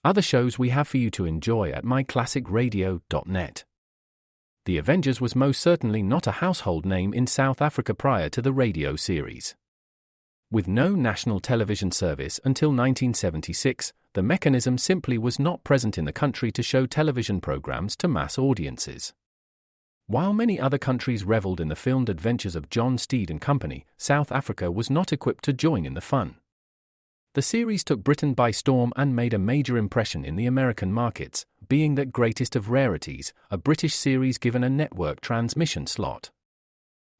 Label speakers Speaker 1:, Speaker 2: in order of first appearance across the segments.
Speaker 1: Other shows we have for you to enjoy at myclassicradio.net. The Avengers was most certainly not a household name in South Africa prior to the radio series. With no national television service until 1976, the mechanism simply was not present in the country to show television programs to mass audiences. While many other countries reveled in the filmed adventures of John Steed and company, South Africa was not equipped to join in the fun. The series took Britain by storm and made a major impression in the American markets, being that greatest of rarities, a British series given a network transmission slot.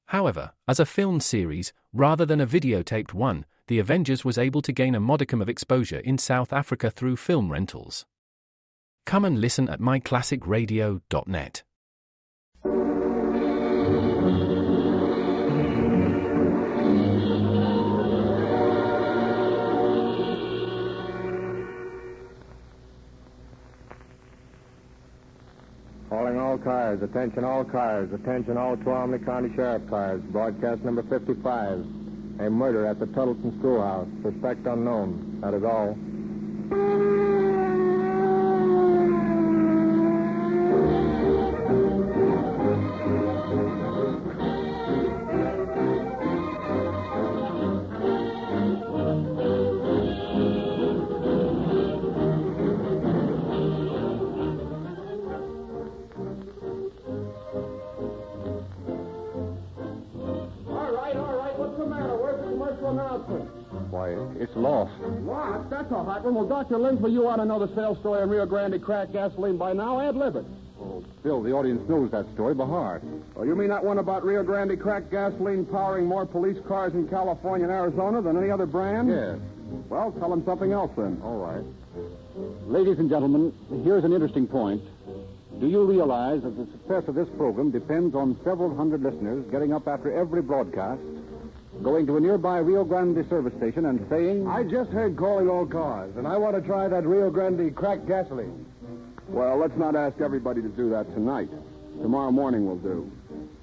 Speaker 1: However, as a filmed series, rather than a videotaped one, The Avengers was able to gain a modicum of exposure in South Africa through film rentals. Come and listen at myclassicradio.net.
Speaker 2: Calling all cars, attention all cars, attention all Tuolumne County Sheriff cars. Broadcast number 55. A murder at the Tuttleton Schoolhouse. Suspect unknown. That is all.
Speaker 3: Why, it's lost.
Speaker 4: Lost? That's a hot one. Well, Dr. Linsville, you ought to know the sales story on Rio Grande cracked gasoline by now. Ad-lib it.
Speaker 3: Oh, Bill, the audience knows that story by heart.
Speaker 4: Oh, you mean that one about Rio Grande cracked gasoline powering more police cars in California and Arizona than any other brand?
Speaker 3: Yes.
Speaker 4: Well, tell them something else then.
Speaker 3: All right.
Speaker 5: Ladies and gentlemen, here's an interesting point. Do you realize that the success of this program depends on several hundred listeners getting up after every broadcast, going to a nearby Rio Grande service station and saying,
Speaker 2: I just heard Calling All Cars, and I want to try that Rio Grande cracked gasoline.
Speaker 4: Well, let's not ask everybody to do that tonight. Tomorrow morning will do.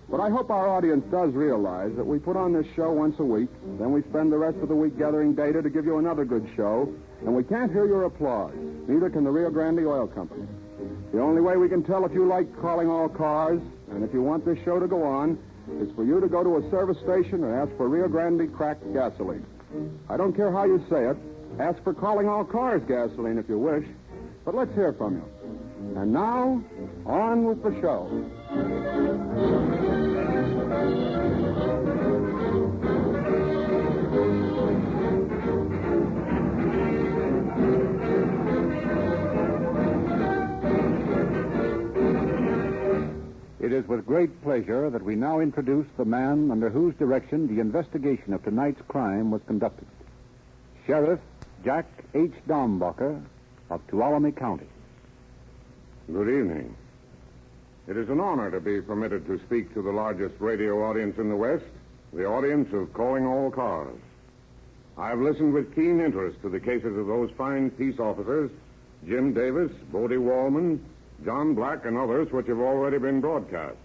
Speaker 4: But I hope our audience does realize that we put on this show once a week, then we spend the rest of the week gathering data to give you another good show, and we can't hear your applause. Neither can the Rio Grande Oil Company. The only way we can tell if you like Calling All Cars, and if you want this show to go on, is for you to go to a service station and ask for Rio Grande cracked gasoline. I don't care how you say it. Ask for Calling All Cars gasoline if you wish. But let's hear from you. And now, on with the show.
Speaker 5: It is with great pleasure that we now introduce the man under whose direction the investigation of tonight's crime was conducted. Sheriff Jack H. Dombacher of Tuolumne County.
Speaker 6: Good evening. It is an honor to be permitted to speak to the largest radio audience in the West, the audience of Calling All Cars. I have listened with keen interest to the cases of those fine peace officers, Jim Davis, Bodie Wallman, John Black, and others which have already been broadcast.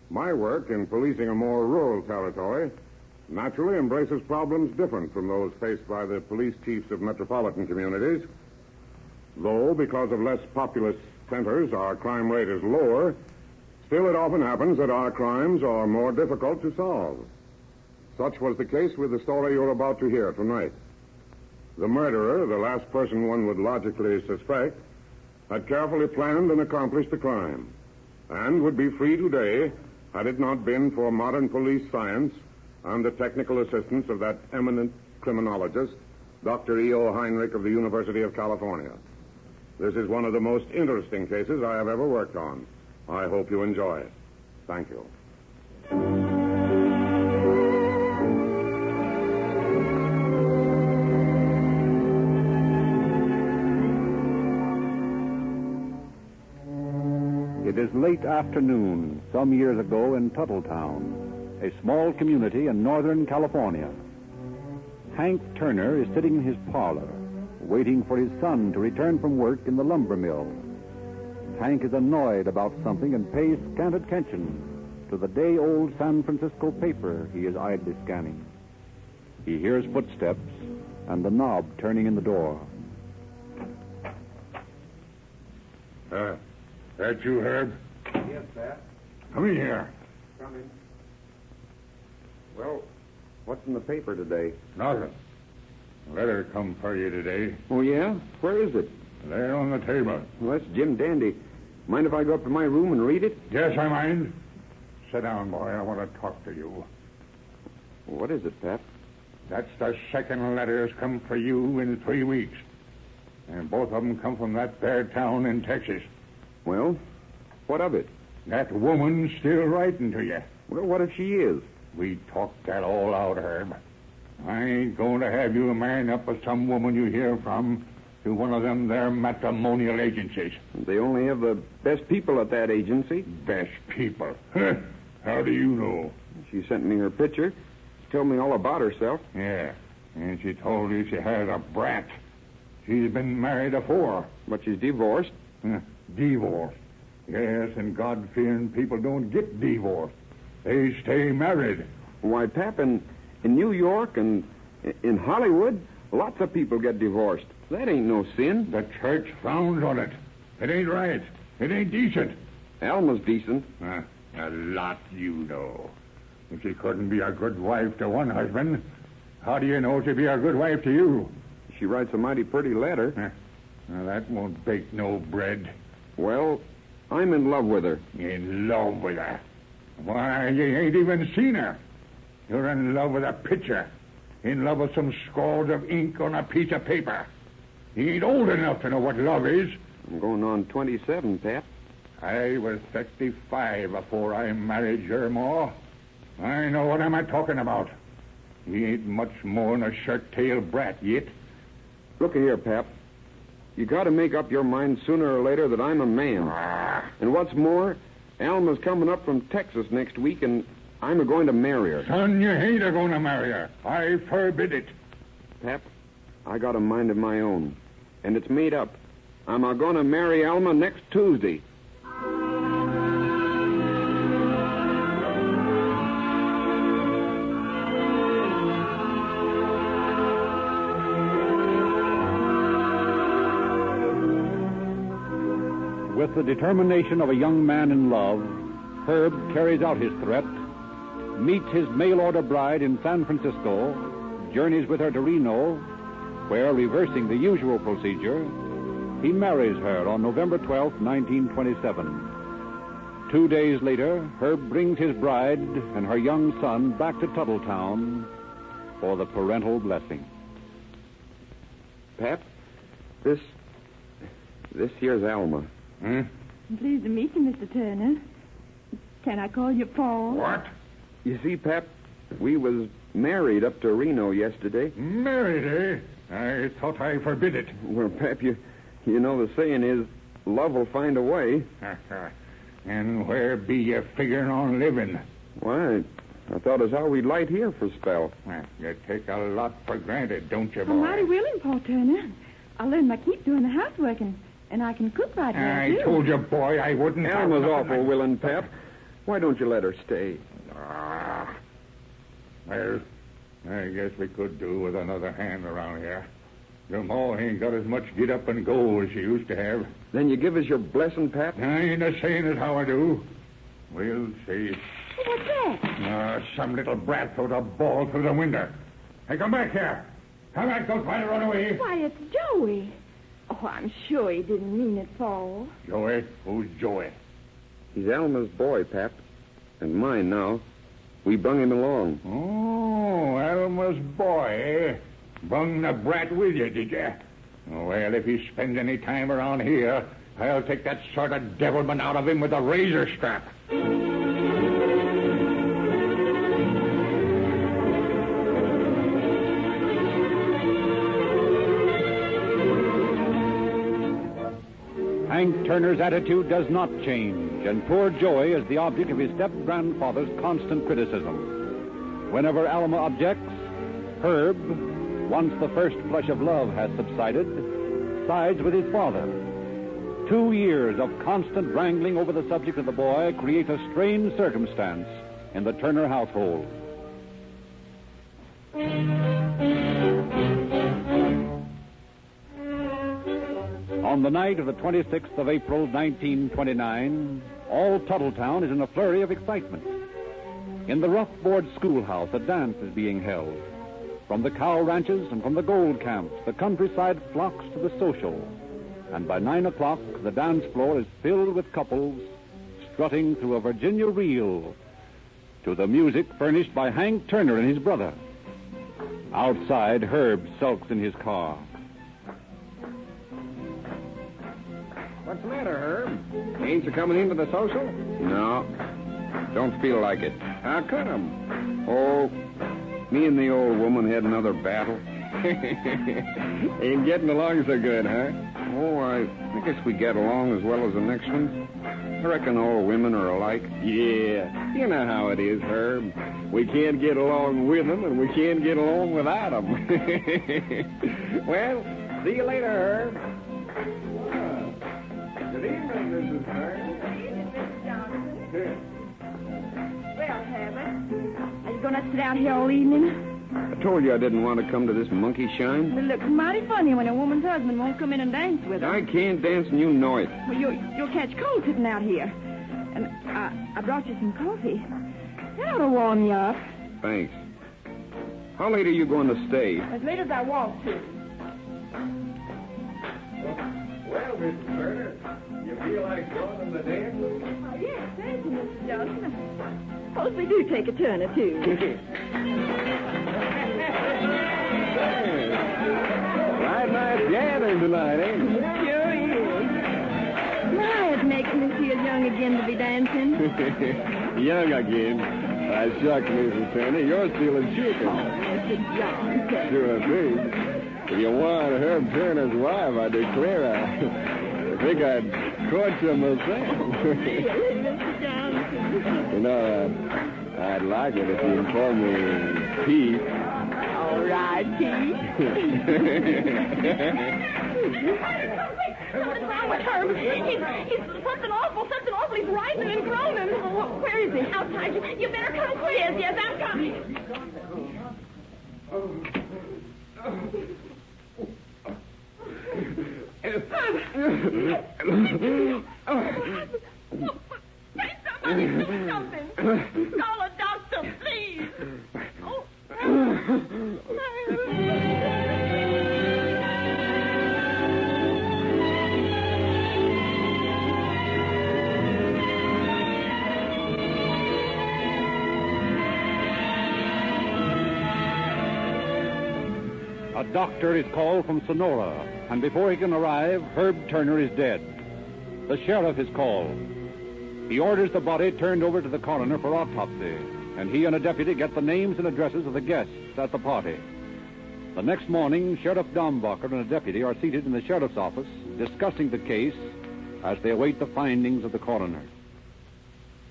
Speaker 6: My work in policing a more rural territory naturally embraces problems different from those faced by the police chiefs of metropolitan communities. Though, because of less populous centers, our crime rate is lower, still it often happens that our crimes are more difficult to solve. Such was the case with the story you're about to hear tonight. The murderer, the last person one would logically suspect, had carefully planned and accomplished the crime, and would be free today had it not been for modern police science and the technical assistance of that eminent criminologist, Dr. E.O. Heinrich of the University of California. This is one of the most interesting cases I have ever worked on. I hope you enjoy it. Thank you.
Speaker 5: It is late afternoon, some years ago in Tuttletown, a small community in Northern California. Hank Turner is sitting in his parlor, waiting for his son to return from work in the lumber mill. Hank is annoyed about something and pays scant attention to the day-old San Francisco paper he is idly scanning. He hears footsteps and the knob turning in the door.
Speaker 6: That you, Herb?
Speaker 4: Yes, Pat.
Speaker 6: Come in here.
Speaker 4: Coming. Well, what's in the paper today?
Speaker 6: Nothing. A letter come for you today.
Speaker 4: Oh, yeah? Where is it?
Speaker 6: There on the table.
Speaker 4: Well, that's Jim Dandy. Mind if I go up to my room and read it?
Speaker 6: Yes, I mind. Sit down, boy. I want to talk to you.
Speaker 4: What is it, Pat?
Speaker 6: That's the second letter that's come for you in 3 weeks. And both of them come from that there town in Texas.
Speaker 4: Well, what of it?
Speaker 6: That woman's still writing to you.
Speaker 4: Well, what if she is?
Speaker 6: We talked that all out, Herb. I ain't going to have you man up with some woman you hear from to one of them there matrimonial agencies.
Speaker 4: They only have the best people at that agency.
Speaker 6: Best people? How do you know?
Speaker 4: She sent me her picture. She told me all about herself.
Speaker 6: Yeah, and she told you she had a brat. She's been married afore.
Speaker 4: But she's divorced.
Speaker 6: Divorced. Yes, and God-fearing people don't get divorced. They stay married.
Speaker 4: Why, Pap, in New York and in Hollywood, lots of people get divorced. That ain't no sin.
Speaker 6: The church frowns on it. It ain't right. It ain't decent.
Speaker 4: Alma's decent.
Speaker 6: A lot you know. If she couldn't be a good wife to one husband, how do you know she'd be a good wife to you?
Speaker 4: She writes a mighty pretty letter.
Speaker 6: Now, that won't bake no bread.
Speaker 4: Well, I'm in love with her.
Speaker 6: In love with her? Why, you ain't even seen her. You're in love with a picture. In love with some scrawls of ink on a piece of paper. You ain't old enough to know what love is.
Speaker 4: I'm going on 27, Pat.
Speaker 6: I was 35 before I married your ma. I know what I'm talking about. He ain't much more than a shirt-tailed brat yet.
Speaker 4: Look here, Pap. You got to make up your mind sooner or later that I'm a man. And what's more, Alma's coming up from Texas next week, and I'm going to marry her.
Speaker 6: Son, you ain't going to marry her. I forbid it.
Speaker 4: Pap, I got a mind of my own, and it's made up. I'm going to marry Alma next Tuesday.
Speaker 5: With the determination of a young man in love, Herb carries out his threat, meets his mail-order bride in San Francisco, journeys with her to Reno, where, reversing the usual procedure, he marries her on November 12, 1927. 2 days later, Herb brings his bride and her young son back to Tuttletown for the parental blessing.
Speaker 4: Pap, this here's Alma.
Speaker 7: Pleased to meet you, Mr. Turner. Can I call you Paul?
Speaker 6: What?
Speaker 4: You see, Pap, we was married up to Reno yesterday.
Speaker 6: Married, eh? I thought I forbid it.
Speaker 4: Well, Pap, you know the saying is, love will find a way.
Speaker 6: And where be you figuring on living?
Speaker 4: Why, I thought as how we'd light here for a spell.
Speaker 6: You take a lot for granted, don't you, boy?
Speaker 7: I'm mighty willing, Paul Turner. I learned my keep doing the housework, and I can cook right well,
Speaker 6: I
Speaker 7: too.
Speaker 6: told you, boy, I wouldn't.
Speaker 4: Alma's awful willing, Pap. Why don't you let her stay?
Speaker 6: Well, I guess we could do with another hand around here. Your ma ain't got as much get up and go as she used to have.
Speaker 4: Then you give us your blessing, Pap?
Speaker 6: I ain't a saying it how I do. We'll see.
Speaker 7: What's that?
Speaker 6: Some little brat throwed a ball through the window. Hey, come back here. Come back, don't try to run away.
Speaker 7: Why, it's Joey. Oh, I'm sure he didn't mean it, Paul.
Speaker 6: Joey? Who's Joey?
Speaker 4: He's Alma's boy, Pap. And mine now. We brung him along.
Speaker 6: Oh, Alma's boy, eh? Brung the brat with you, did you? Well, if he spends any time around here, I'll take that sort of devilment out of him with a razor strap.
Speaker 5: Hank Turner's attitude does not change, and poor Joey is the object of his step-grandfather's constant criticism. Whenever Alma objects, Herb, once the first flush of love has subsided, sides with his father. 2 years of constant wrangling over the subject of the boy create a strange circumstance in the Turner household. On the night of the 26th of April, 1929, all Tuttletown is in a flurry of excitement. In the rough board schoolhouse, a dance is being held. From the cow ranches and from the gold camps, the countryside flocks to the social. And by 9 o'clock, the dance floor is filled with couples strutting through a Virginia reel to the music furnished by Hank Turner and his brother. Outside, Herb sulks in his car.
Speaker 2: What's the matter, Herb? Ain't you coming into the social?
Speaker 8: No, don't feel like it.
Speaker 2: How come?
Speaker 8: Oh, me and the old woman had another battle.
Speaker 2: Ain't getting along so good, huh?
Speaker 8: Oh, I guess we get along as well as the next one. I reckon all women are alike.
Speaker 2: Yeah, you know how it is, Herb. We can't get along with them, and we can't get along without them. Well, see you later, Herb. Good evening, Mrs. Herb.
Speaker 7: Good evening, Mrs. Johnson. Well, Herbert, are you going to sit out here all evening?
Speaker 8: I told you I didn't want to come to this monkey shine.
Speaker 7: It looks mighty funny when a woman's husband won't come in and dance with her.
Speaker 8: I can't dance, and you know it.
Speaker 7: Well, you'll catch cold sitting out here. And I brought you some coffee. That'll warm you up.
Speaker 8: Thanks. How late are you going to stay?
Speaker 7: As late as I want to.
Speaker 2: Well, Mrs. Turner, you feel like joining the dance?
Speaker 7: Oh, yes, thank you, Mrs. Johnson. Suppose we do take a turn or two.
Speaker 2: Right nice gathering tonight, ain't it?
Speaker 7: Sure is. My, it makes me feel young again to be dancing.
Speaker 2: Young again. I shucks, Mrs. Turner. You're still a chicken.
Speaker 7: Mrs. Johnson.
Speaker 2: Sure thing. If you want Herb Turner's wife, I declare I think I'd court you myself.
Speaker 7: Really, Mr. Johnson?
Speaker 2: You know, I'd like it if you'd call me Pete.
Speaker 7: All right, Pete. Something's wrong with Herb. He's something awful. He's rising and groaning. Oh, where is he? Outside. You better come quick. Yes, I'm coming. Say somebody do something. Call a doctor, please. Oh.
Speaker 5: A doctor is called from Sonora, and before he can arrive, Herb Turner is dead. The sheriff is called. He orders the body turned over to the coroner for autopsy, and he and a deputy get the names and addresses of the guests at the party. The next morning, Sheriff Dombacher and a deputy are seated in the sheriff's office discussing the case as they await the findings of the coroner.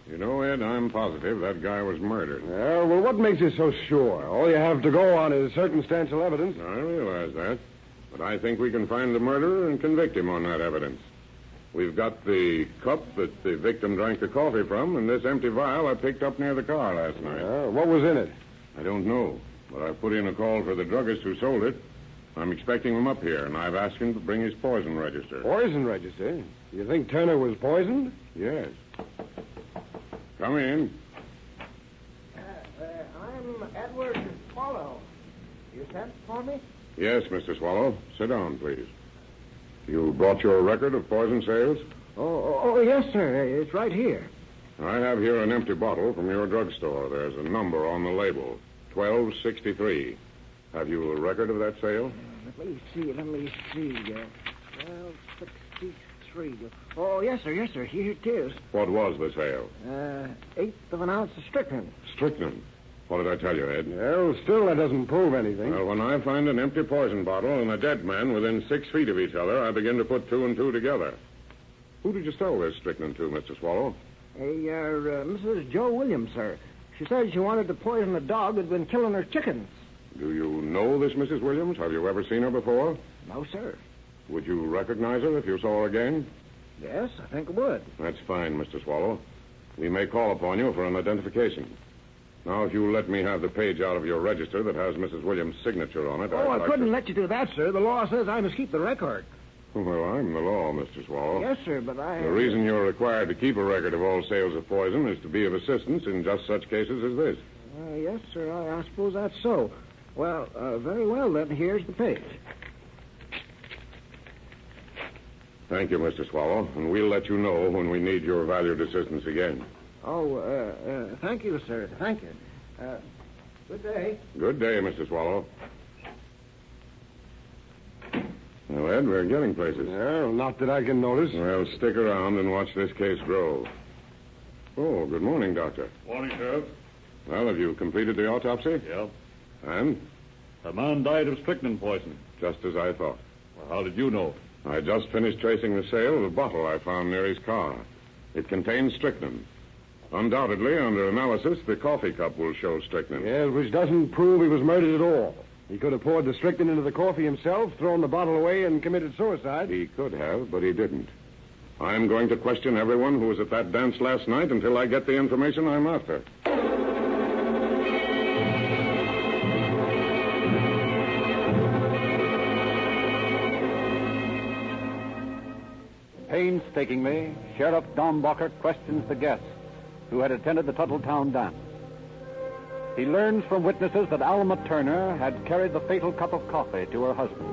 Speaker 6: You know, Ed, I'm positive that guy was murdered.
Speaker 2: Well, what makes you so sure? All you have to go on is circumstantial evidence.
Speaker 6: I realize that. But I think we can find the murderer and convict him on that evidence. We've got the cup that the victim drank the coffee from and this empty vial I picked up near the car last night.
Speaker 2: What was in it?
Speaker 6: I don't know, but I put in a call for the druggist who sold it. I'm expecting him up here, and I've asked him to bring his poison register.
Speaker 2: Poison register? You think Turner was poisoned?
Speaker 6: Yes. Come in.
Speaker 9: I'm Edward Swallow. You sent for me?
Speaker 6: Yes, Mr. Swallow. Sit down, please. You brought your record of poison sales?
Speaker 9: Oh, yes, sir. It's right here.
Speaker 6: I have here an empty bottle from your drugstore. There's a number on the label, 1263. Have you a record of that sale?
Speaker 9: Let me see. 1263. Oh, yes, sir. Here it is.
Speaker 6: What was the sale?
Speaker 9: 1/8 of an ounce of strychnine.
Speaker 6: Strychnine. What did I tell you, Ed?
Speaker 2: Well, still, that doesn't prove anything.
Speaker 6: Well, when I find an empty poison bottle and a dead man within 6 feet of each other, I begin to put two and two together. Who did you sell this strychnine to, Mr. Swallow?
Speaker 9: Mrs. Joe Williams, sir. She said she wanted to poison a dog that'd been killing her chickens.
Speaker 6: Do you know this Mrs. Williams? Have you ever seen her before?
Speaker 9: No, sir.
Speaker 6: Would you recognize her if you saw her again?
Speaker 9: Yes, I think I would.
Speaker 6: That's fine, Mr. Swallow. We may call upon you for an identification. Now, if you let me have the page out of your register that has Mrs. Williams' signature on it...
Speaker 9: I couldn't let you do that, sir. The law says I must keep the record.
Speaker 6: Well, I'm the law, Mr. Swallow.
Speaker 9: Yes, sir, but I...
Speaker 6: The reason you're required to keep a record of all sales of poison is to be of assistance in just such cases as this.
Speaker 9: Yes, sir, I suppose that's so. Well, very well, then. Here's the page.
Speaker 6: Thank you, Mr. Swallow, and we'll let you know when we need your valued assistance again.
Speaker 9: Oh, thank you, sir. Thank you. Good day.
Speaker 6: Good day, Mr. Swallow. Well, Ed, we're getting places.
Speaker 2: Well, not that I can notice.
Speaker 6: Well, stick around and watch this case grow. Oh, good morning, Doctor.
Speaker 5: Morning, Sheriff.
Speaker 6: Well, have you completed the autopsy?
Speaker 5: Yep.
Speaker 6: And?
Speaker 5: The man died of strychnine poisoning.
Speaker 6: Just as I thought.
Speaker 5: Well, how did you know?
Speaker 6: I just finished tracing the sale of the bottle I found near his car. It contains strychnine. Undoubtedly, under analysis, the coffee cup will show strychnine.
Speaker 2: Yes, which doesn't prove he was murdered at all. He could have poured the strychnine into the coffee himself, thrown the bottle away, and committed suicide.
Speaker 6: He could have, but he didn't. I'm going to question everyone who was at that dance last night until I get the information I'm after.
Speaker 5: Painstakingly, Sheriff Dombacher questions the guests who had attended the Tuttletown dance. He learns from witnesses that Alma Turner had carried the fatal cup of coffee to her husband.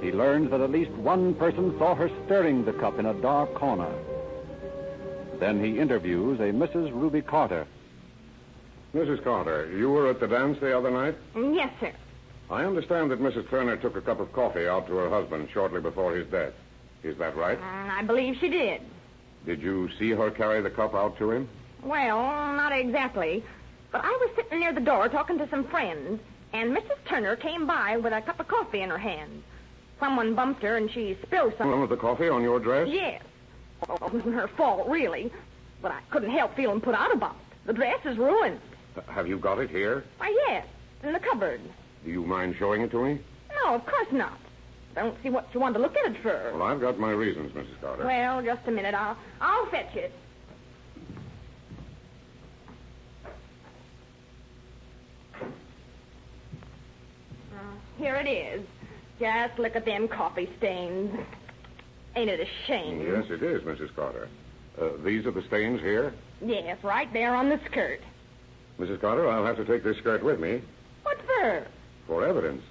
Speaker 5: He learns that at least one person saw her stirring the cup in a dark corner. Then he interviews a Mrs. Ruby Carter.
Speaker 6: Mrs. Carter, you were at the dance the other night?
Speaker 7: Yes, sir.
Speaker 6: I understand that Mrs. Turner took a cup of coffee out to her husband shortly before his death. Is that right?
Speaker 7: I believe she did.
Speaker 6: Did you see her carry the cup out to him?
Speaker 7: Well, not exactly. But I was sitting near the door talking to some friends, and Mrs. Turner came by with a cup of coffee in her hand. Someone bumped her, and she spilled some.
Speaker 6: Some of the coffee on your dress?
Speaker 7: Yes. Well, it wasn't her fault, really. But I couldn't help feeling put out about it. The dress is ruined.
Speaker 6: Have you got it here?
Speaker 7: Why, yes, in the cupboard.
Speaker 6: Do you mind showing it to me?
Speaker 7: No, of course not. I don't see what you want to look at it for.
Speaker 6: Well, I've got my reasons, Mrs. Carter.
Speaker 7: Well, just a minute. I'll fetch it. Here it is. Just look at them coffee stains. Ain't it a shame?
Speaker 6: Yes, it is, Mrs. Carter. These are the stains here?
Speaker 7: Yes, right there on the skirt.
Speaker 6: Mrs. Carter, I'll have to take this skirt with me.
Speaker 7: What for?
Speaker 6: For evidence.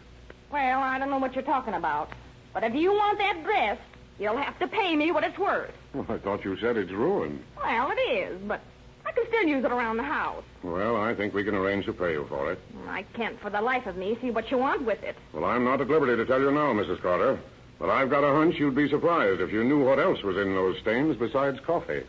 Speaker 7: Well, I don't know what you're talking about. But if you want that dress, you'll have to pay me what it's worth.
Speaker 6: Well, I thought you said it's ruined.
Speaker 7: Well, it is, but I can still use it around the house.
Speaker 6: Well, I think we can arrange to pay you for it.
Speaker 7: I can't for the life of me see what you want with it.
Speaker 6: Well, I'm not at liberty to tell you now, Mrs. Carter. But I've got a hunch you'd be surprised if you knew what else was in those stains besides coffee.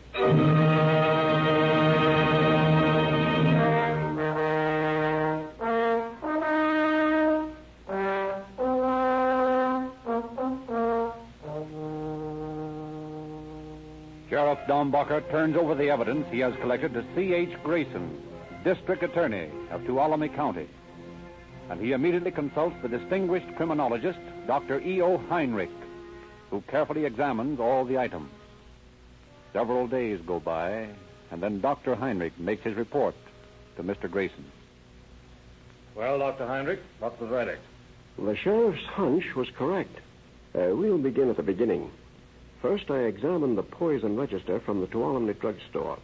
Speaker 5: Sheriff Dombacher turns over the evidence he has collected to C.H. Grayson, District Attorney of Tuolumne County. And he immediately consults the distinguished criminologist, Dr. E.O. Heinrich, who carefully examines all the items. Several days go by, and then Dr. Heinrich makes his report to Mr. Grayson.
Speaker 3: Well, Dr. Heinrich, what's the verdict?
Speaker 9: The sheriff's hunch was correct. We'll begin at the beginning. First, I examined the poison register from the Tuolumne drugstore.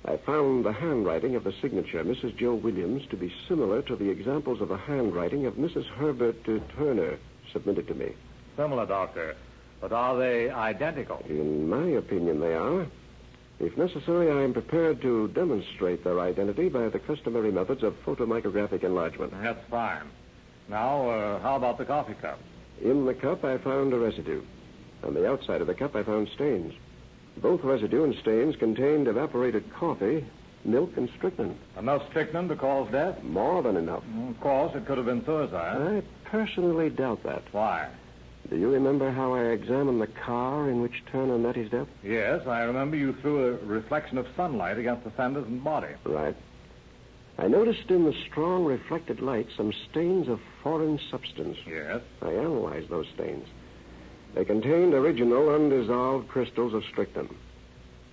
Speaker 9: I found the handwriting of the signature, Mrs. Joe Williams, to be similar to the examples of the handwriting of Mrs. Herbert Turner submitted to me.
Speaker 3: Similar, Doctor. But are they identical?
Speaker 9: In my opinion, they are. If necessary, I am prepared to demonstrate their identity by the customary methods of photomicrographic enlargement.
Speaker 3: That's fine. Now, how about the coffee cup?
Speaker 9: In the cup, I found a residue. On the outside of the cup, I found stains. Both residue and stains contained evaporated coffee, milk, and strychnine.
Speaker 3: Enough strychnine to cause death?
Speaker 9: More than enough.
Speaker 3: Of course, it could have been suicide.
Speaker 9: I personally doubt that.
Speaker 3: Why?
Speaker 9: Do you remember how I examined the car in which Turner met his death?
Speaker 3: Yes, I remember you threw a reflection of sunlight against the fenders and body.
Speaker 9: Right. I noticed in the strong reflected light some stains of foreign substance.
Speaker 3: Yes?
Speaker 9: I analyzed those stains. They contained original, undissolved crystals of strychnine.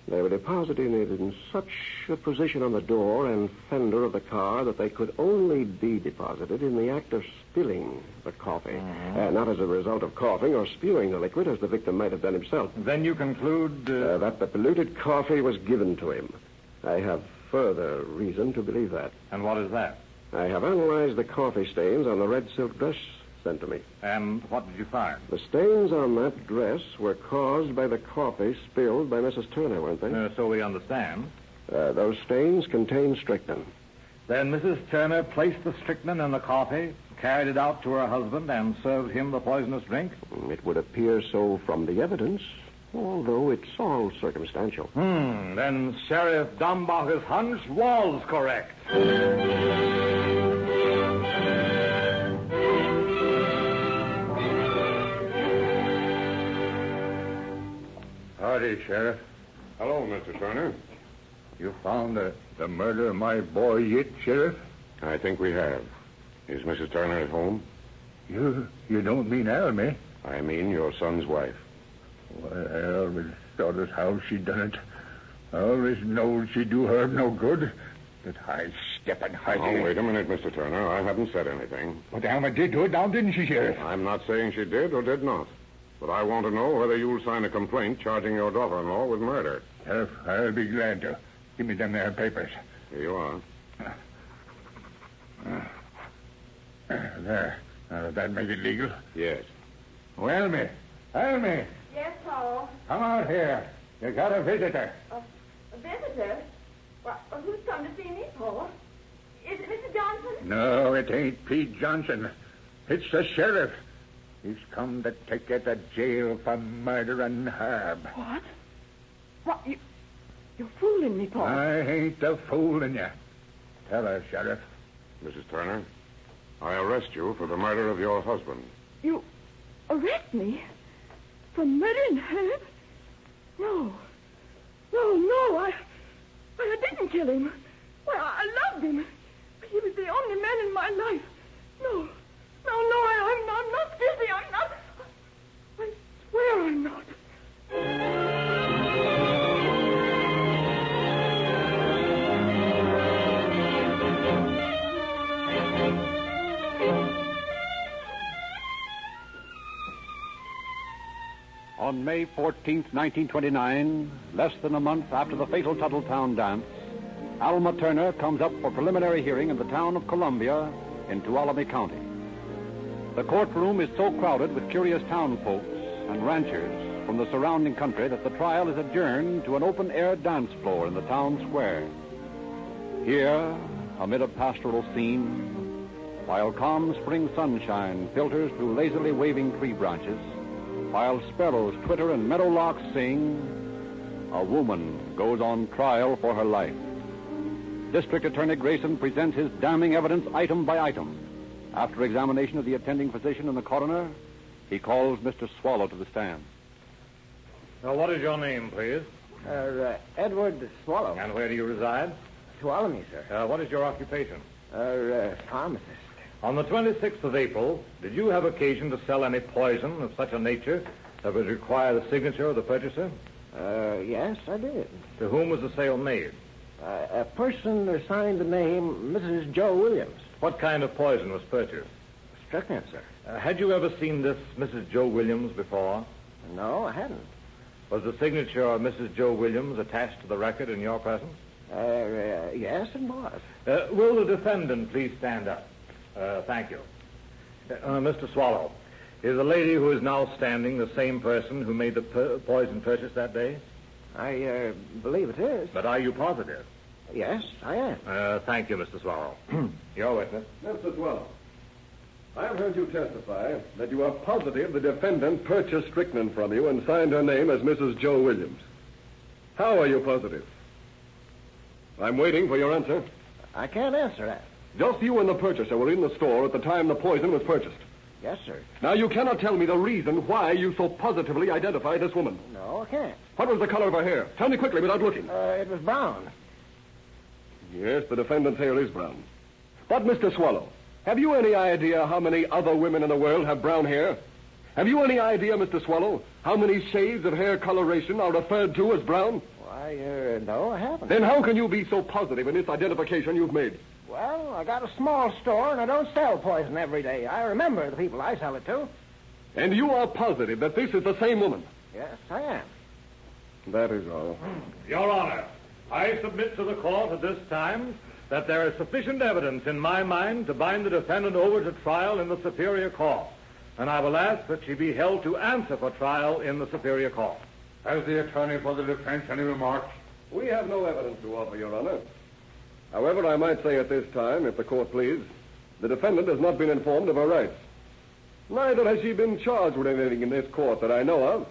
Speaker 9: They were depositing it in such a position on the door and fender of the car that they could only be deposited in the act of spilling the coffee. Not as a result of coughing or spewing the liquid, as the victim might have done himself.
Speaker 3: Then you conclude...
Speaker 9: that the polluted coffee was given to him. I have further reason to believe that.
Speaker 3: And what is that?
Speaker 9: I have analyzed the coffee stains on the red silk dress sent to me.
Speaker 3: And what did you find?
Speaker 9: The stains on that dress were caused by the coffee spilled by Mrs. Turner, weren't they?
Speaker 3: So we understand.
Speaker 9: Those stains contain strychnine.
Speaker 3: Then Mrs. Turner placed the strychnine in the coffee, carried it out to her husband, and served him the poisonous drink?
Speaker 9: It would appear so from the evidence, although it's all circumstantial.
Speaker 3: Then Sheriff Dombacher's hunch was correct.
Speaker 6: Howdy, Sheriff. Hello, Mr. Turner. You found the murder of my boy yet, Sheriff? I think we have. Is Mrs. Turner at home? You don't mean Almy? I mean your son's wife. Well, I always thought as how she done it. I always knowed she'd do her no good. That high-stepping Heidi... Oh, wait a minute, Mr. Turner. I haven't said anything.
Speaker 10: But Alma did do it now, didn't she, Sheriff?
Speaker 6: I'm not saying she did or did not. But I want to know whether you'll sign a complaint charging your daughter-in-law with murder.
Speaker 10: Sheriff, I'll be glad to. Give me them there papers.
Speaker 6: Here you are.
Speaker 10: There. Does that make it legal?
Speaker 6: Yes.
Speaker 10: Oh, Almy. Almy.
Speaker 7: Yes, Paul.
Speaker 10: Come out here. You got a visitor.
Speaker 7: A visitor? Well, who's come to see me, Paul? Is it Mr. Johnson?
Speaker 10: No, it ain't Pete Johnson. It's the sheriff. He's come to take you to jail for murdering Herb.
Speaker 7: What? What? You're fooling me, Paul.
Speaker 10: I ain't a fooling you. Tell her, Sheriff.
Speaker 6: Mrs. Turner, I arrest you for the murder of your husband.
Speaker 7: You arrest me? For murdering Herb? No. I didn't kill him. Well, I loved him. He was the only man in my life. No, I'm not guilty. I'm not. I swear I'm not.
Speaker 5: On May 14th, 1929, less than a month after the fatal Tuttletown dance, Alma Turner comes up for preliminary hearing in the town of Columbia in Tuolumne County. The courtroom is so crowded with curious town folks and ranchers from the surrounding country that the trial is adjourned to an open-air dance floor in the town square. Here, amid a pastoral scene, while calm spring sunshine filters through lazily waving tree branches, while sparrows twitter and meadowlarks sing, a woman goes on trial for her life. District Attorney Grayson presents his damning evidence item by item. After examination of the attending physician and the coroner, he calls Mr. Swallow to the stand.
Speaker 3: Now, what is your name, please?
Speaker 11: Edward Swallow.
Speaker 3: And where do you reside?
Speaker 11: Tuolumne, sir.
Speaker 3: What is your occupation?
Speaker 11: Pharmacist.
Speaker 3: On the 26th of April, did you have occasion to sell any poison of such a nature that would require the signature of the purchaser?
Speaker 11: Yes, I did.
Speaker 3: To whom was the sale made?
Speaker 11: A person assigned the name Mrs. Joe Williams.
Speaker 3: What kind of poison was purchased?
Speaker 11: Strychnine, sir.
Speaker 3: Had you ever seen this Mrs. Joe Williams before?
Speaker 11: No, I hadn't.
Speaker 3: Was the signature of Mrs. Joe Williams attached to the record in your presence?
Speaker 11: Yes, it was.
Speaker 3: Will the defendant please stand up? Thank you. Mr. Swallow, is the lady who is now standing the same person who made the poison purchase that day?
Speaker 11: I believe it is.
Speaker 3: But are you positive?
Speaker 11: Yes, I am.
Speaker 3: Thank you, Mr. Swallow. Your witness.
Speaker 12: Mr. Swallow, I have heard you testify that you are positive the defendant purchased strychnine from you and signed her name as Mrs. Joe Williams. How are you positive? I'm waiting for your answer.
Speaker 11: I can't answer that.
Speaker 12: Just you and the purchaser were in the store at the time the poison was purchased.
Speaker 11: Yes, sir.
Speaker 12: Now, you cannot tell me the reason why you so positively identify this woman.
Speaker 11: No, I can't.
Speaker 12: What was the color of her hair? Tell me quickly without looking.
Speaker 11: It was brown.
Speaker 12: Yes, the defendant's hair is brown. But, Mr. Swallow, have you any idea how many other women in the world have brown hair? Have you any idea, Mr. Swallow, how many shades of hair coloration are referred to as brown?
Speaker 11: Well, No, I haven't.
Speaker 12: Then how can you be so positive in this identification you've made?
Speaker 11: Well, I got a small store, and I don't sell poison every day. I remember the people I sell it to.
Speaker 12: And you are positive that this is the same woman?
Speaker 11: Yes, I am.
Speaker 12: That is all.
Speaker 3: Your Honor, I submit to the court at this time that there is sufficient evidence in my mind to bind the defendant over to trial in the Superior Court, and I will ask that she be held to answer for trial in the Superior Court.
Speaker 10: Has the attorney for the defense any remarks?
Speaker 12: We have no evidence to offer, Your Honor. However, I might say at this time, if the court please, the defendant has not been informed of her rights. Neither has she been charged with anything in this court that I know of.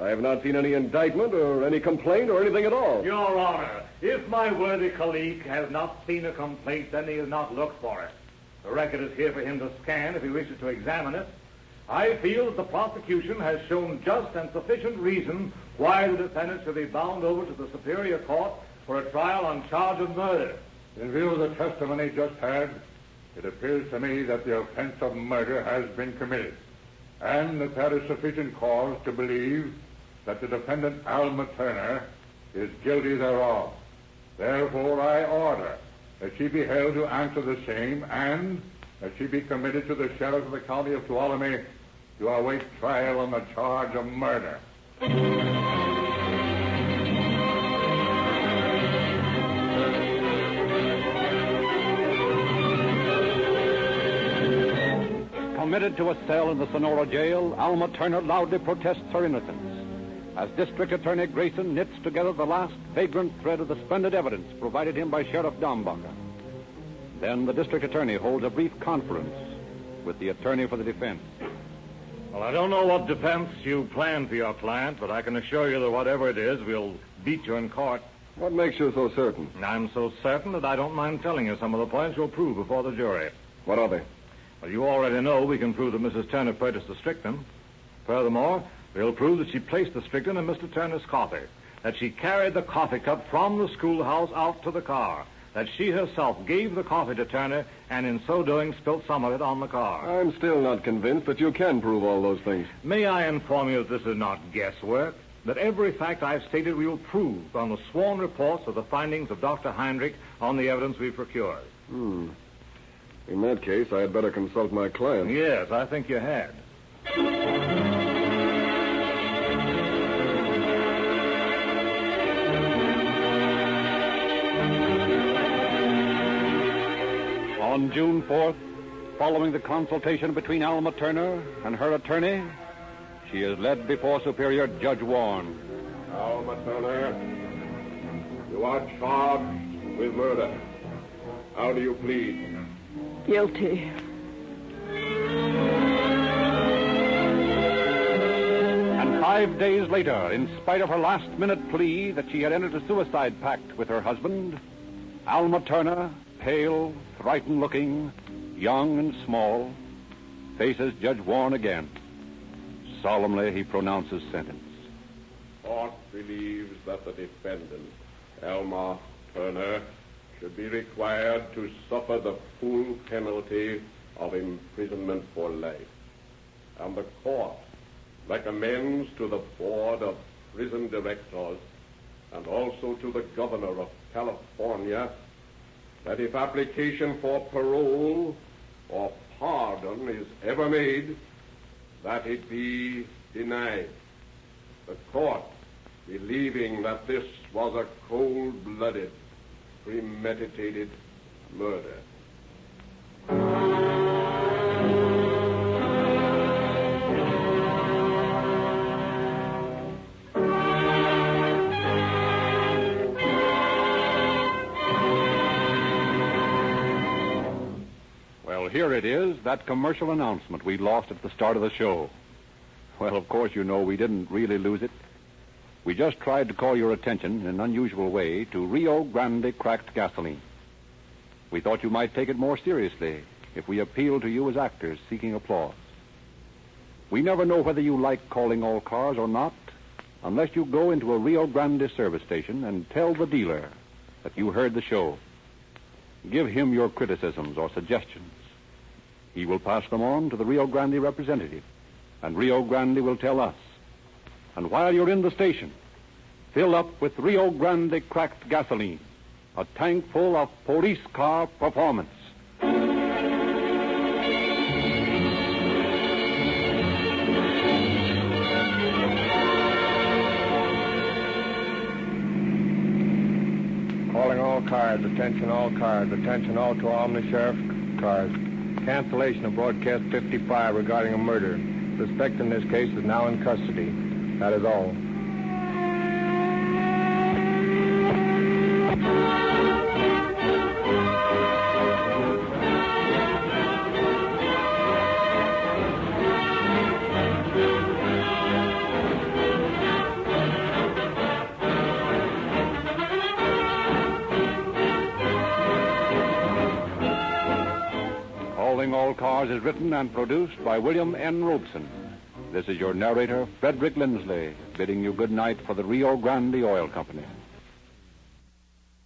Speaker 12: I have not seen any indictment or any complaint or anything at all.
Speaker 3: Your Honor, if my worthy colleague has not seen a complaint, then he has not looked for it. The record is here for him to scan if he wishes to examine it. I feel that the prosecution has shown just and sufficient reason why the defendant should be bound over to the Superior Court for a trial on charge of murder.
Speaker 10: In view of the testimony just had, it appears to me that the offense of murder has been committed, and that there is sufficient cause to believe that the defendant, Alma Turner, is guilty thereof. Therefore, I order that she be held to answer the same, and that she be committed to the sheriff of the county of Tuolumne to await trial on the charge of murder.
Speaker 5: Committed to a cell in the Sonora jail, Alma Turner loudly protests her innocence as District Attorney Grayson knits together the last vagrant thread of the splendid evidence provided him by Sheriff Dombacher. Then the District Attorney holds a brief conference with the attorney for the defense.
Speaker 3: Well, I don't know what defense you plan for your client, but I can assure you that whatever it is, we'll beat you in court.
Speaker 12: What makes you so certain?
Speaker 3: I'm so certain that I don't mind telling you some of the points you'll prove before the jury.
Speaker 12: What are they?
Speaker 3: Well, you already know we can prove that Mrs. Turner purchased the strychnine. Furthermore, we'll prove that she placed the strychnine in Mr. Turner's coffee, that she carried the coffee cup from the schoolhouse out to the car, that she herself gave the coffee to Turner and in so doing spilt some of it on the car.
Speaker 12: I'm still not convinced that you can prove all those things.
Speaker 3: May I inform you that this is not guesswork, that every fact I've stated we will prove on the sworn reports of the findings of Dr. Heinrich on the evidence we've procured.
Speaker 12: In that case, I had better consult my client.
Speaker 3: Yes, I think you had.
Speaker 5: On June 4th, following the consultation between Alma Turner and her attorney, she is led before Superior Judge Warren.
Speaker 8: Alma Turner, you are charged with murder. How do you plead?
Speaker 7: Guilty.
Speaker 5: And 5 days later, in spite of her last-minute plea that she had entered a suicide pact with her husband, Alma Turner, pale, frightened-looking, young and small, faces Judge Warren again. Solemnly, he pronounces sentence.
Speaker 8: Court believes that the defendant, Alma Turner, should be required to suffer the full penalty of imprisonment for life. And the court recommends to the Board of Prison Directors and also to the Governor of California that if application for parole or pardon is ever made, that it be denied. The court, believing that this was a cold-blooded, premeditated murder.
Speaker 5: Well, here it is, that commercial announcement we lost at the start of the show. Well, of course, you know we didn't really lose it. We just tried to call your attention in an unusual way to Rio Grande cracked gasoline. We thought you might take it more seriously if we appealed to you as actors seeking applause. We never know whether you like calling all cars or not unless you go into a Rio Grande service station and tell the dealer that you heard the show. Give him your criticisms or suggestions. He will pass them on to the Rio Grande representative, and Rio Grande will tell us. And while you're in the station, Fill up with Rio Grande cracked gasoline. A tank full of police car performance.
Speaker 2: Calling all cars, attention all cars, attention all Tuolumne Sheriff cars. Cancellation of broadcast 55 regarding a murder. Suspect in this case is now in custody. That is all.
Speaker 5: Calling All Cars is written and produced by William N. Robeson. This is your narrator, Frederick Lindsley, bidding you good night for the Rio Grande Oil Company.